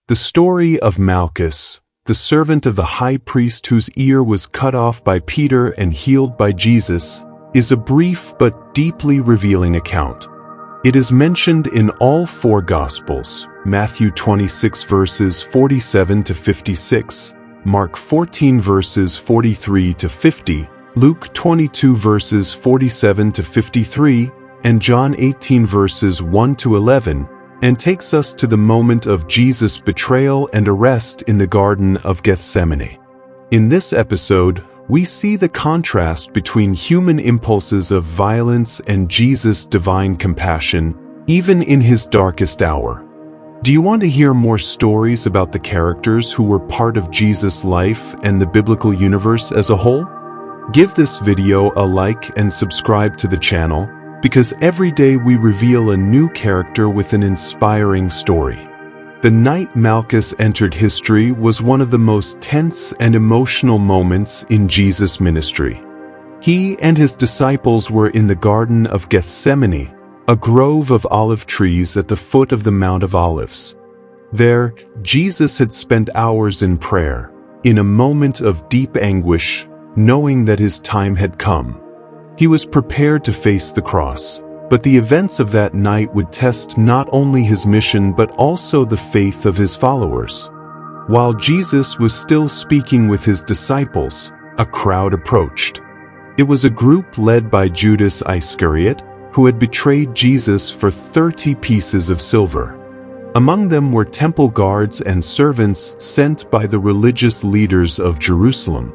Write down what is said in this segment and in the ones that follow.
The story of Malchus, the servant of the high priest whose ear was cut off by Peter and healed by Jesus, is a brief but deeply revealing account. It is mentioned in all four Gospels: Matthew 26 verses 47 to 56, Mark 14 verses 43 to 50, Luke 22 verses 47 to 53, and John 18 verses 1 to 11, and takes us to the moment of Jesus' betrayal and arrest in the Garden of Gethsemane. In this episode, we see the contrast between human impulses of violence and Jesus' divine compassion, even in his darkest hour. Do you want to hear more stories about the characters who were part of Jesus' life and the biblical universe as a whole? Give this video a like and subscribe to the channel, because every day we reveal a new character with an inspiring story. The night Malchus entered history was one of the most tense and emotional moments in Jesus' ministry. He and his disciples were in the Garden of Gethsemane, a grove of olive trees at the foot of the Mount of Olives. There, Jesus had spent hours in prayer, in a moment of deep anguish, knowing that his time had come. He was prepared to face the cross, but the events of that night would test not only his mission but also the faith of his followers. While Jesus was still speaking with his disciples, a crowd approached. It was a group led by Judas Iscariot, who had betrayed Jesus for 30 pieces of silver. Among them were temple guards and servants sent by the religious leaders of Jerusalem.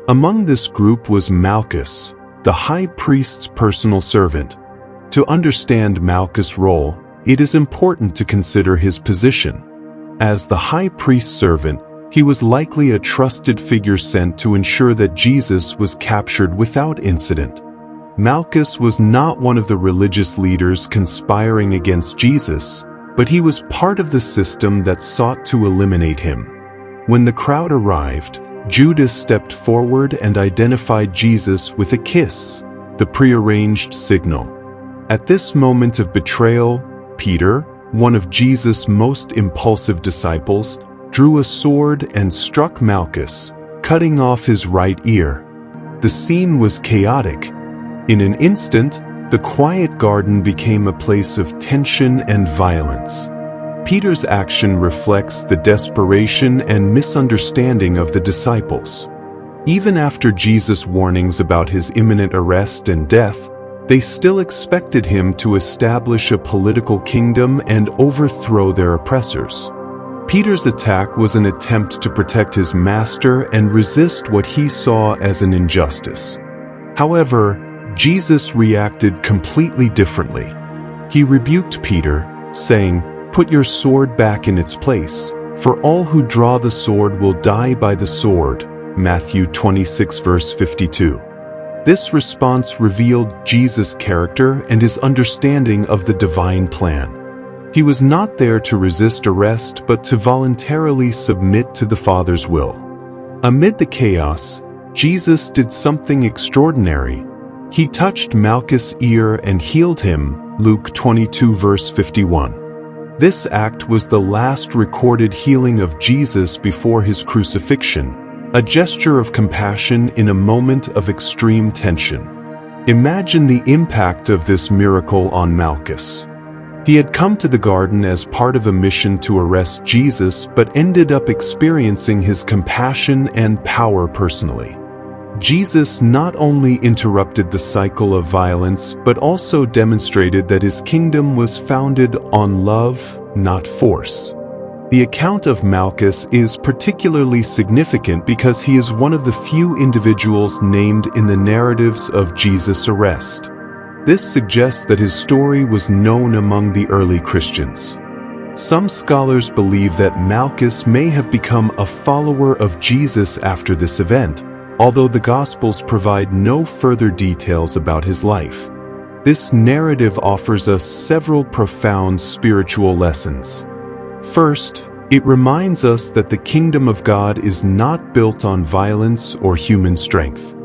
Among this group was Malchus, the high priest's personal servant. To understand Malchus' role, it is important to consider his position. As the high priest's servant, he was likely a trusted figure sent to ensure that Jesus was captured without incident. Malchus was not one of the religious leaders conspiring against Jesus, but he was part of the system that sought to eliminate him. When the crowd arrived, Judas stepped forward and identified Jesus with a kiss, the prearranged signal. At this moment of betrayal, Peter, one of Jesus' most impulsive disciples, drew a sword and struck Malchus, cutting off his right ear. The scene was chaotic. In an instant, the quiet garden became a place of tension and violence. Peter's action reflects the desperation and misunderstanding of the disciples. Even after Jesus' warnings about his imminent arrest and death, they still expected him to establish a political kingdom and overthrow their oppressors. Peter's attack was an attempt to protect his master and resist what he saw as an injustice. However, Jesus reacted completely differently. He rebuked Peter, saying, "Put your sword back in its place, for all who draw the sword will die by the sword." Matthew 26 verse 52. This response revealed Jesus' character and his understanding of the divine plan. He was not there to resist arrest but to voluntarily submit to the Father's will. Amid the chaos, Jesus did something extraordinary. He touched Malchus' ear and healed him, Luke 22 verse 51. This act was the last recorded healing of Jesus before his crucifixion, a gesture of compassion in a moment of extreme tension. Imagine the impact of this miracle on Malchus. He had come to the garden as part of a mission to arrest Jesus but ended up experiencing his compassion and power personally. Jesus not only interrupted the cycle of violence but also demonstrated that his kingdom was founded on love, not force. The account of Malchus is particularly significant because he is one of the few individuals named in the narratives of Jesus' arrest. This suggests that his story was known among the early Christians. Some scholars believe that Malchus may have become a follower of Jesus after this event, although the Gospels provide no further details about his life. This narrative offers us several profound spiritual lessons. First, it reminds us that the kingdom of God is not built on violence or human strength.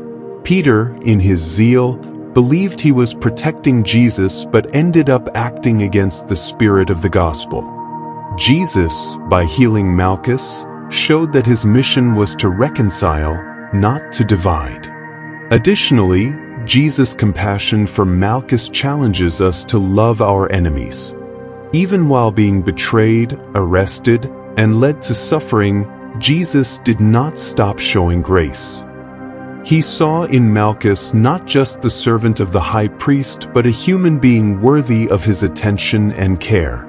Peter, in his zeal, believed he was protecting Jesus but ended up acting against the spirit of the gospel. Jesus, by healing Malchus, showed that his mission was to reconcile, not to divide. Additionally, Jesus' compassion for Malchus challenges us to love our enemies. Even while being betrayed, arrested, and led to suffering, Jesus did not stop showing grace. He saw in Malchus not just the servant of the high priest, but a human being worthy of his attention and care.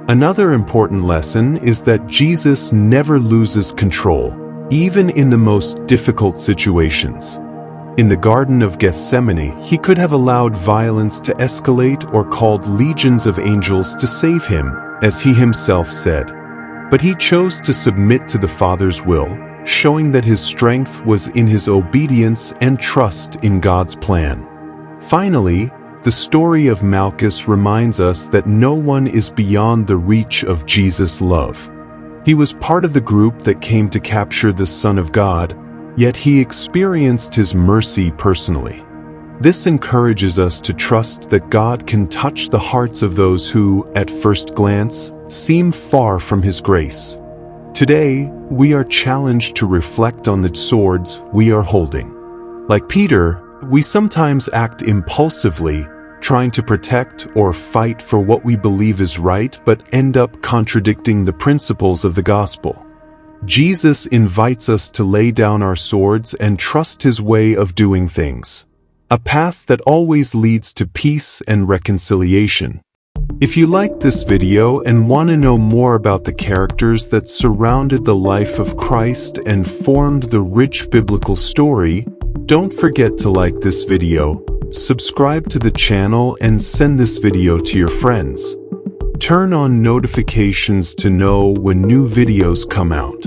Another important lesson is that Jesus never loses control, even in the most difficult situations. In the Garden of Gethsemane, he could have allowed violence to escalate or called legions of angels to save him, as he himself said. But he chose to submit to the Father's will, showing that his strength was in his obedience and trust in God's plan. Finally, the story of Malchus reminds us that no one is beyond the reach of Jesus' love. He was part of the group that came to capture the Son of God, yet he experienced his mercy personally. This encourages us to trust that God can touch the hearts of those who, at first glance, seem far from his grace. Today, we are challenged to reflect on the swords we are holding. Like Peter, we sometimes act impulsively, trying to protect or fight for what we believe is right, but end up contradicting the principles of the gospel. Jesus invites us to lay down our swords and trust his way of doing things, a path that always leads to peace and reconciliation. If you liked this video and want to know more about the characters that surrounded the life of Christ and formed the rich biblical story, don't forget to like this video, subscribe to the channel, and send this video to your friends. Turn on notifications to know when new videos come out.